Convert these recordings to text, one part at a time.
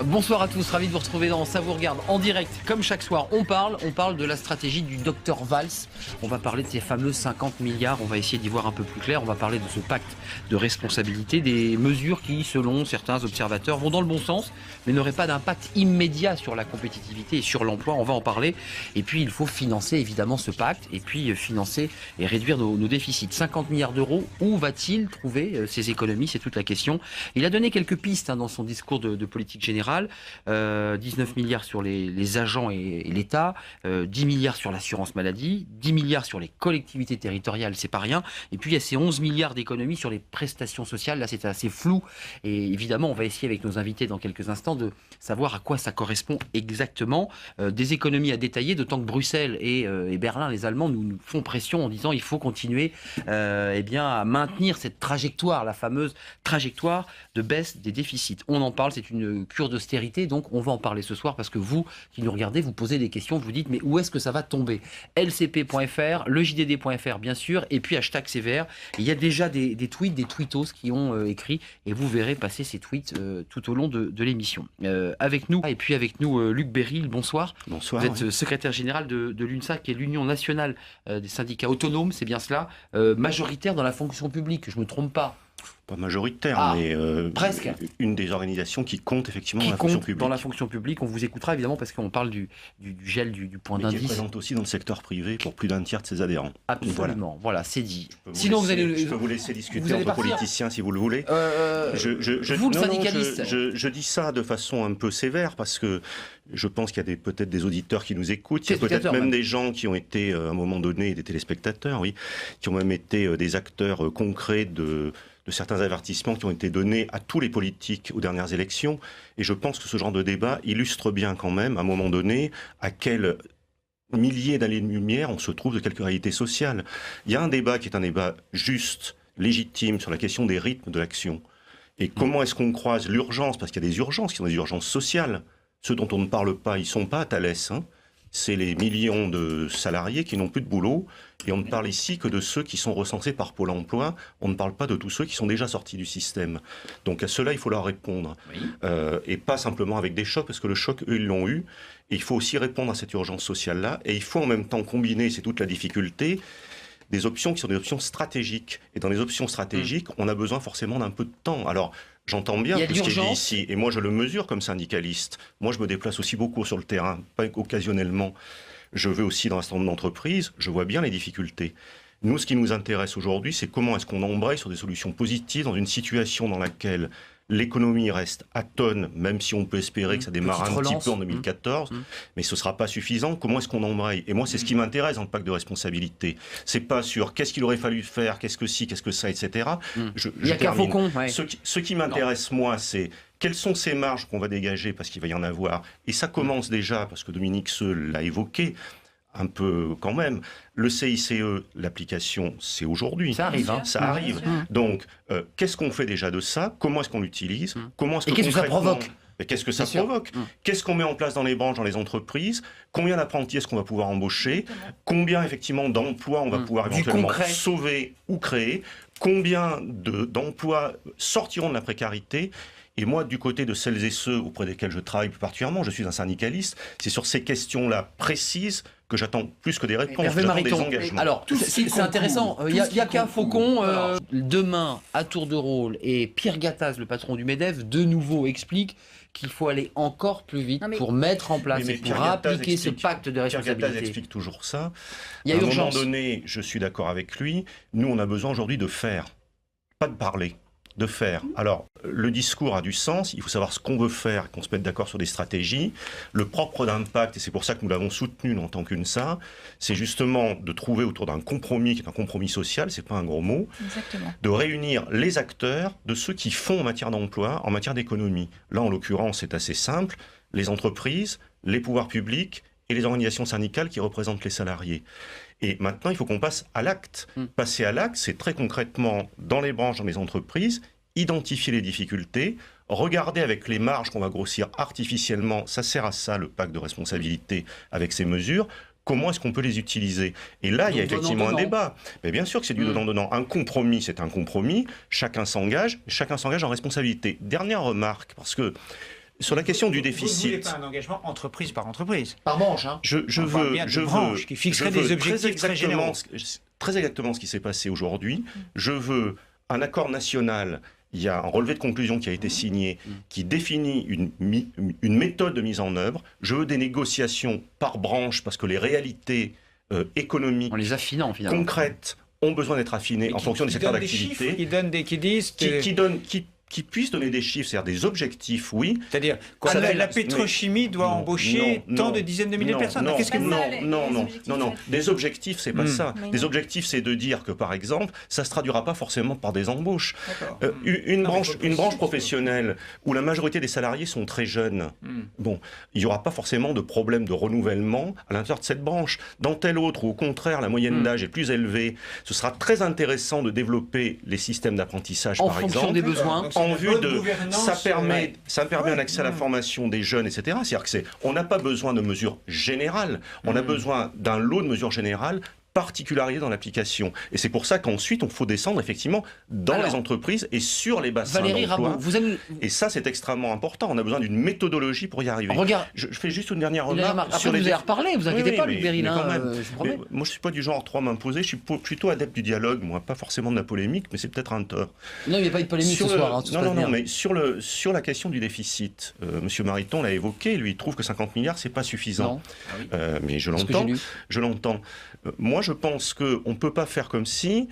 Bonsoir à tous, ravi de vous retrouver dans Ça vous regarde en direct. Comme chaque soir, on parle de la stratégie du docteur Valls. On va parler de ces fameux 50 milliards, on va essayer d'y voir un peu plus clair. On va parler de ce pacte de responsabilité, des mesures qui, selon certains observateurs, vont dans le bon sens, mais n'auraient pas d'impact immédiat sur la compétitivité et sur l'emploi. On va en parler. Et puis, il faut financer évidemment ce pacte, et puis financer et réduire nos déficits. 50 milliards d'euros, où va-t-il trouver ces économies? C'est toute la question. Il a donné quelques pistes dans son discours de politique générale. 19 milliards sur les agents et l'État, 10 milliards sur l'assurance maladie, 10 milliards sur les collectivités territoriales, c'est pas rien. Et puis il y a ces 11 milliards d'économies sur les prestations sociales. Là, c'est assez flou. Et évidemment, on va essayer avec nos invités dans quelques instants de savoir à quoi ça correspond exactement. Des économies à détailler, d'autant que Bruxelles et Berlin, les Allemands, nous font pression en disant il faut continuer à maintenir cette trajectoire, la fameuse trajectoire de baisse des déficits. On en parle, c'est une cure d'austérité, donc on va en parler ce soir parce que vous qui nous regardez, vous posez des questions, vous dites mais où est-ce que ça va tomber? lcp.fr, leJDD.fr bien sûr, et puis hashtag CVR. Il y a déjà des tweets, des tweetos qui ont écrit et vous verrez passer ces tweets tout au long de l'émission. Avec nous, Luc Béril, bonsoir. Bonsoir. Vous êtes secrétaire général de l'UNSA, qui est l'Union nationale des syndicats autonomes, c'est bien cela, majoritaire dans la fonction publique, je ne me trompe pas. Pas majoritaire, mais presque. Une des organisations qui compte effectivement dans la fonction publique. Dans la fonction publique, on vous écoutera évidemment parce qu'on parle du gel du point d'indice. Qui est présente aussi dans le secteur privé pour plus d'un tiers de ses adhérents. Absolument, voilà, c'est dit. Sinon, je peux vous laisser discuter entre politiciens si vous le voulez. Vous, le syndicaliste. Je dis ça de façon un peu sévère parce que je pense qu'il y a peut-être des auditeurs qui nous écoutent. Il y a peut-être même des gens qui ont été, à un moment donné, des téléspectateurs, oui, qui ont même été des acteurs concrets de certains avertissements qui ont été donnés à tous les politiques aux dernières élections. Et je pense que ce genre de débat illustre bien quand même, à un moment donné, à quel milliers d'années-lumière on se trouve de quelques réalités sociales. Il y a un débat qui est un débat juste, légitime, sur la question des rythmes de l'action. Et comment est-ce qu'on croise l'urgence? Parce qu'il y a des urgences qui sont des urgences sociales. Ceux dont on ne parle pas, ils ne sont pas à Thalès, hein. C'est les millions de salariés qui n'ont plus de boulot. Et on ne parle ici que de ceux qui sont recensés par Pôle emploi. On ne parle pas de tous ceux qui sont déjà sortis du système. Donc à cela, il faut leur répondre. Oui. Et pas simplement avec des chocs, parce que le choc, eux, ils l'ont eu. Et il faut aussi répondre à cette urgence sociale-là. Et il faut en même temps combiner, c'est toute la difficulté, des options qui sont des options stratégiques. Et dans les options stratégiques, on a besoin forcément d'un peu de temps. Alors, j'entends bien tout ce qui est dit ici, et moi je le mesure comme syndicaliste. Moi je me déplace aussi beaucoup sur le terrain, pas occasionnellement. Je vais aussi dans un certain nombre d'entreprises, je vois bien les difficultés. Nous, ce qui nous intéresse aujourd'hui, c'est comment est-ce qu'on embraye sur des solutions positives dans une situation dans laquelle l'économie reste atone, même si on peut espérer que ça démarre un petit peu en 2014, mais ce ne sera pas suffisant. Comment est-ce qu'on embraye? Et moi, c'est ce qui m'intéresse dans le pacte de responsabilité. C'est pas sur qu'est-ce qu'il aurait fallu faire, qu'est-ce que si, qu'est-ce que ça, etc. Il y a qu'un faucon. Ouais. Ce qui m'intéresse, moi, c'est quelles sont ces marges qu'on va dégager, parce qu'il va y en avoir. Et ça commence déjà, parce que Dominique Seul l'a évoqué, un peu quand même. Le CICE, l'application, c'est aujourd'hui. Ça arrive. Hein. Ça arrive. Donc, qu'est-ce qu'on fait déjà de ça? Comment est-ce qu'on l'utilise? Comment est-ce que qu'est-ce que ça provoque? Et qu'est-ce que ça provoque? Qu'est-ce qu'on met en place dans les branches, dans les entreprises? Combien d'apprentis est-ce qu'on va pouvoir embaucher? Combien, effectivement, d'emplois on va pouvoir éventuellement sauver ou créer? Combien d'emplois sortiront de la précarité? Et moi, du côté de celles et ceux auprès desquels je travaille plus particulièrement, je suis un syndicaliste, c'est sur ces questions-là précises que j'attends plus que des réponses, j'attends des engagements. Alors, c'est intéressant, il y a qu'un faucon. Demain, à tour de rôle, et Pierre Gattaz, le patron du MEDEF, de nouveau explique qu'il faut aller encore plus vite pour mettre en place et pour appliquer ce pacte de responsabilité. Pierre Gattaz explique toujours ça. Il y a urgence. À un moment donné, je suis d'accord avec lui, nous on a besoin aujourd'hui de faire, pas de parler. De faire. Alors, le discours a du sens, il faut savoir ce qu'on veut faire, qu'on se mette d'accord sur des stratégies. Le propre d'impact, et c'est pour ça que nous l'avons soutenu en tant qu'UNSA, c'est justement de trouver autour d'un compromis, qui est un compromis social, c'est pas un gros mot, exactement, de réunir les acteurs de ceux qui font en matière d'emploi, en matière d'économie. Là, en l'occurrence, c'est assez simple, les entreprises, les pouvoirs publics et les organisations syndicales qui représentent les salariés. Et maintenant, il faut qu'on passe à l'acte. Passer à l'acte, c'est très concrètement, dans les branches, dans les entreprises, identifier les difficultés, regarder avec les marges qu'on va grossir artificiellement, ça sert à ça le pacte de responsabilité avec ces mesures, comment est-ce qu'on peut les utiliser? Et là, il y a effectivement un débat. Mais bien sûr que c'est du donnant-donnant. Un compromis, c'est un compromis, chacun s'engage en responsabilité. Dernière remarque, parce que sur la question du déficit... Vous ne voulez pas un engagement entreprise par entreprise? Par branche, hein. Je veux branche qui fixerait des objectifs très généraux. Très exactement ce qui s'est passé aujourd'hui. Je veux un accord national. Il y a un relevé de conclusion qui a été signé qui définit une méthode de mise en œuvre. Je veux des négociations par branche parce que les réalités économiques, en les affinant, finalement, concrètes, ont besoin d'être affinées en fonction des secteurs d'activité. Qui puissent donner des chiffres, c'est-à-dire des objectifs, oui. C'est-à-dire, la pétrochimie doit embaucher tant de dizaines de milliers de personnes. Non. Des objectifs, c'est pas ça. Des objectifs, c'est de dire que, par exemple, ça se traduira pas forcément par des embauches. Une branche professionnelle où la majorité des salariés sont très jeunes, bon, il y aura pas forcément de problème de renouvellement à l'intérieur de cette branche. Dans telle autre, où au contraire, la moyenne d'âge est plus élevée, ce sera très intéressant de développer les systèmes d'apprentissage, par exemple. En fonction des besoins. En vue de, ça permet un accès à la formation des jeunes, etc. C'est-à-dire qu'on n'a pas besoin de mesures générales, on a besoin d'un lot de mesures générales particularités dans l'application. Et c'est pour ça qu'ensuite, il faut descendre effectivement dans les entreprises et sur les bassins d'emploi. Et ça, c'est extrêmement important. On a besoin d'une méthodologie pour y arriver. Je fais juste une dernière remarque. Après, vous allez reparler, vous inquiétez pas, Luc Beryl. Moi, je ne suis pas du genre trop à m'imposer. Je suis plutôt adepte du dialogue, moi, pas forcément de la polémique, mais c'est peut-être un tort. Non, il n'y a pas eu de polémique ce soir. Non, mais sur la question du déficit, M. Mariton l'a évoqué, lui, il trouve que 50 milliards, c'est pas suffisant. Mais je l'entends. Moi, je pense qu'on ne peut pas faire comme si,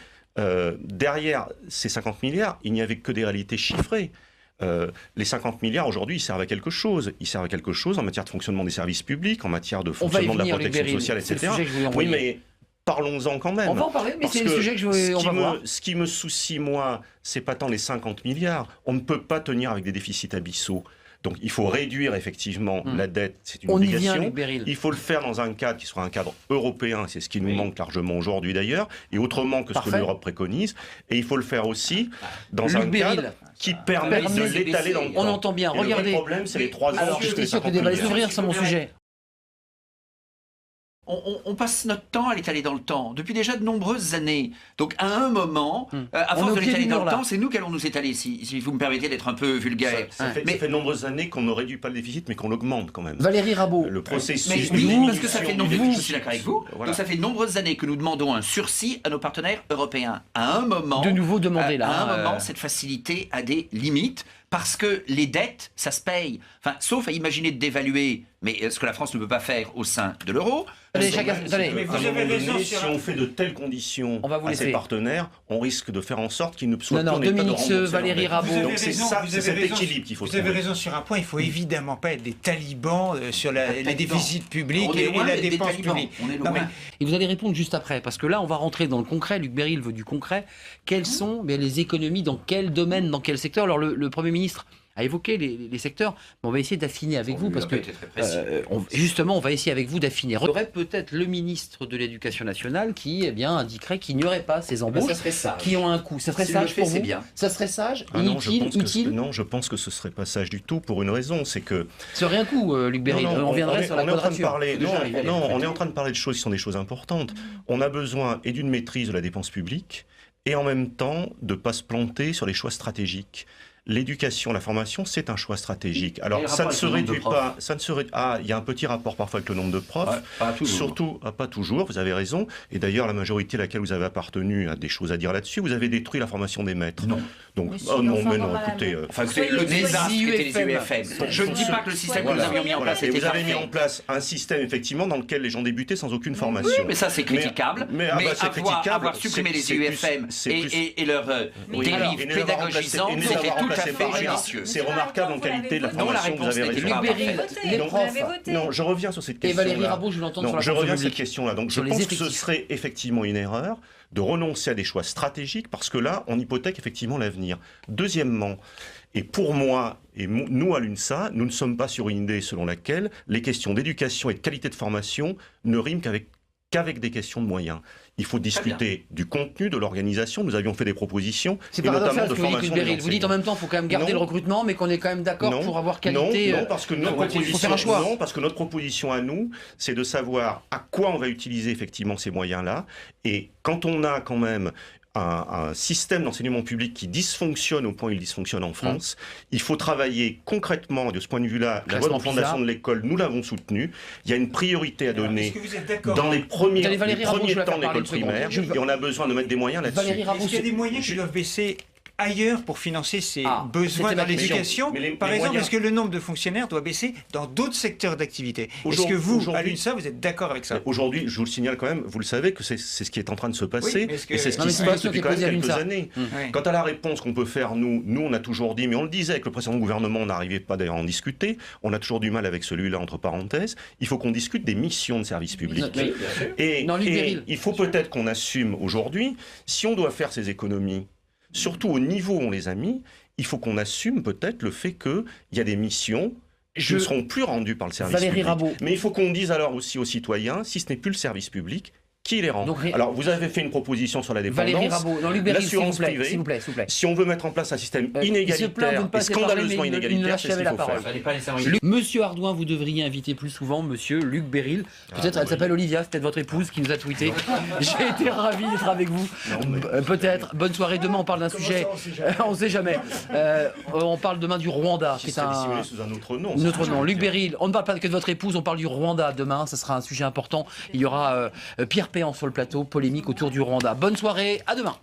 derrière ces 50 milliards, il n'y avait que des réalités chiffrées. Les 50 milliards, aujourd'hui, ils servent à quelque chose. Ils servent à quelque chose en matière de fonctionnement des services publics, en matière de fonctionnement de la protection sociale, etc. Oui, mais parlons-en quand même. On va en parler, mais c'est le sujet que on va voir. Ce qui me soucie, moi, c'est pas tant les 50 milliards. On ne peut pas tenir avec des déficits abyssaux. Donc il faut réduire effectivement la dette, c'est une obligation. Il faut le faire dans un cadre qui sera un cadre européen, c'est ce qui nous manque largement aujourd'hui d'ailleurs, et autrement que ce que l'Europe préconise. Et il faut le faire aussi dans un cadre qui permet de l'étaler dans le temps. On entend bien, regardez. Le problème, c'est les 3 ans. Alors, j'étais sûr que le débat allait s'ouvrir sur mon sujet. On passe notre temps à l'étaler dans le temps, depuis déjà de nombreuses années. Donc à un moment, à force de l'étaler dans le temps, c'est nous qui allons nous étaler, si vous me permettez d'être un peu vulgaire. Ça fait de nombreuses années qu'on ne réduit pas le déficit, mais qu'on l'augmente quand même. Valérie Rabault. Le processus... parce que ça fait je suis d'accord avec vous. Voilà. Donc ça fait de nombreuses années que nous demandons un sursis à nos partenaires européens. À un moment... De nouveau demandé là. À un moment, cette facilité a des limites. Parce que les dettes, ça se paye. Enfin, sauf à imaginer de dévaluer, mais ce que la France ne peut pas faire au sein de l'euro. Mais vous avez raison. Si on fait de telles conditions à ses partenaires, on risque de faire en sorte qu'ils ne soient pas en état de Dominique, Valérie Rabault. Donc c'est cet équilibre qu'il faut trouver. Vous avez raison sur un point, il ne faut évidemment pas être des talibans sur les déficits publics et la dépense publique. Et vous allez répondre juste après, parce que là, on va rentrer dans le concret. Luc Beryl veut du concret. Quelles sont les économies, dans quel domaine, dans quel secteur? Alors, le Premier ministre a évoqué les secteurs, mais on va essayer d'affiner avec vous, parce que justement, on va essayer avec vous d'affiner. Il y aurait peut-être le ministre de l'Éducation nationale qui indiquerait qu'il n'y aurait pas ces embauches qui ont un coût. Ça serait sage pour vous? Ça serait sage, utile? Non, je pense que ce serait pas sage du tout pour une raison, c'est que... Ça aurait un coût, Luc Beryl. On reviendrait sur la quadrature. On est en train de parler de choses qui sont des choses importantes. On a besoin d'une maîtrise de la dépense publique et en même temps de ne pas se planter sur les choix stratégiques. L'éducation, la formation, c'est un choix stratégique. Alors, ça ne se réduit pas. Il y a un petit rapport parfois avec le nombre de profs. Ouais, pas toujours. Surtout, pas toujours, vous avez raison. Et d'ailleurs, la majorité à laquelle vous avez appartenu a des choses à dire là-dessus. Vous avez détruit la formation des maîtres. Non. Donc, écoutez. Le désastre qui était les UFM. Je ne dis pas que le système que nous avions mis en place était parfait. Vous avez mis en place un système, effectivement, dans lequel les gens débutaient sans aucune formation. Oui, mais ça, c'est critiquable. Mais avoir supprimé les UFM et leur dérive pédagogisante, c'était tout à fait judicieux. C'est remarquable en qualité de la formation que vous avez réalisée. Non, je reviens sur cette question-là. Et Valérie Rabault, je l'entends sur la Je reviens sur cette question-là. Donc, je pense que ce serait effectivement une erreur de renoncer à des choix stratégiques, parce que là, on hypothèque effectivement l'avenir. Deuxièmement, et pour moi, et nous à l'UNSA, nous ne sommes pas sur une idée selon laquelle les questions d'éducation et de qualité de formation ne riment qu'avec des questions de moyens. Il faut discuter du contenu, de l'organisation. Nous avions fait des propositions, c'est et notamment paradoxal de ce que vous formation dites, des vous dites en même temps, il faut quand même garder le recrutement, mais qu'on est quand même d'accord pour avoir qualité. Non, parce que notre proposition à nous, c'est de savoir à quoi on va utiliser effectivement ces moyens-là. Et quand on a quand même un système d'enseignement public qui dysfonctionne au point où il dysfonctionne en France, il faut travailler concrètement de ce point de vue-là. La loi de fondation de l'école, nous l'avons soutenue. Il y a une priorité à donner dans les premiers temps de l'école primaire, et on a besoin de mettre des moyens là-dessus. Est-ce qu'il y a des moyens qui doivent baisser ailleurs pour financer ces besoins dans l'éducation? Par exemple, est-ce que le nombre de fonctionnaires doit baisser dans d'autres secteurs d'activité? Est-ce que vous, à l'UNSA, vous êtes d'accord avec ça? Aujourd'hui, je vous le signale quand même, vous le savez que c'est ce qui est en train de se passer, et c'est ce qui se passe depuis quand même quelques années. Quant à la réponse qu'on peut faire, nous on a toujours dit, mais on le disait avec le précédent gouvernement, on n'arrivait pas d'ailleurs à en discuter, on a toujours du mal avec celui-là, entre parenthèses, il faut qu'on discute des missions de service public. Et il faut peut-être qu'on assume aujourd'hui, si on doit faire ces économies, surtout au niveau où on les a mis, il faut qu'on assume peut-être le fait qu'il y a des missions qui ne seront plus rendues par le service public. Mais il faut qu'on dise alors aussi aux citoyens, si ce n'est plus le service public, qui les rend. Alors, vous avez fait une proposition sur la dépendance, l'assurance privée. S'il vous plaît. Si on veut mettre en place un système inégalitaire et scandaleusement inégalitaire, c'est ce qu'il faut faire. Monsieur Ardouin, vous devriez inviter plus souvent Monsieur Luc Beryl. Peut-être elle s'appelle Olivia, c'est peut-être votre épouse qui nous a tweeté. J'ai été ravi d'être avec vous. Peut-être. Bonne soirée. Demain, on parle d'un sujet. On ne sait jamais. On parle demain du Rwanda. Qui est dissimulé sous un autre nom. Notre nom. Luc Beryl. On ne parle pas que de votre épouse, on parle du Rwanda demain. Ce sera un sujet important. Il y aura Pierre Péan sur le plateau, polémique autour du Rwanda. Bonne soirée, à demain.